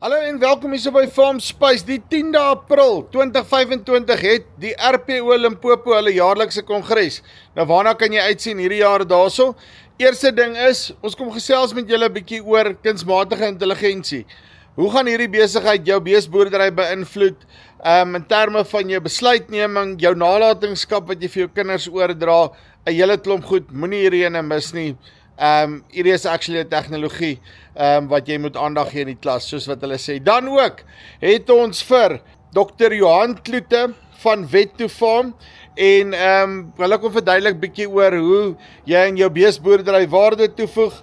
Hallo en welkom hier by Farm Spice. Die 10de April 2025 het die RPO Limpopo hulle jaarlikse kongres. Nou waarna kan jy uitsien hierdie jaar daarso? Eerste ding is, ons kom gesels met julle 'n bietjie oor kunsmatige intelligensie. Hoe gaan hierdie besigheid jou beesboerdery beïnvloed in terme van jou besluitneming, jou nalatenskap wat jy vir jou kinders oordra, 'n hele klomp goed, moenie hierdie ene mis nie. Hierdie is actually 'n tegnologie wat jy moet aandag gee in die klas, soos wat hulle sê. Dan ook het ons vir Dr. Johan Kloete van Vet to Farm en hulle kom verduidelik bietjie oor hoe jy in jou beesboerdery waarde toevoeg.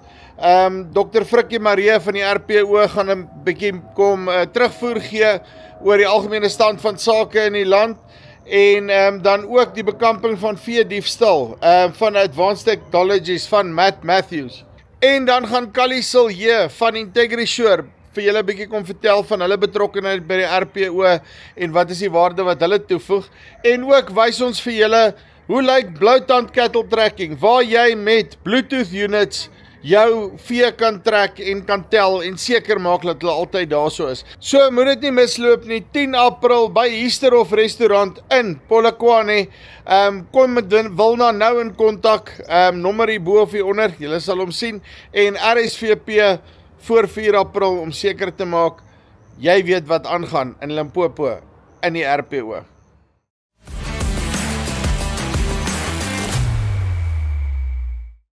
Dr. Frikkie Marie van die RPO gaan 'n bietjie kom terugvoer gee oor die algemene stand van sake in die land. En dan ook die bekamping van veediefstal van Advanced Technologies van Matt Matthews. En dan gaan Callie Silje van IntegriSure vir julle 'n bietjie kom vertel van hulle betrokkenheid by die RPO en wat is die waarde wat hulle toevoeg. En ook wys ons vir julle hoe lyk Bloutand cattle tracking, waar jy met Bluetooth units jou vee kan trek en kan tel en seker maak dat hulle altyd daarso is. So moet dit nie misloop nie. 10 April by Easterhof restaurant in Polokwane. Kom met Wilna nou in kontak. Nommer hier bo of hier onder. Julle sal hom sien. En RSVP voor 4 April om seker te maak jy weet wat aangaan in Limpopo in die RPO.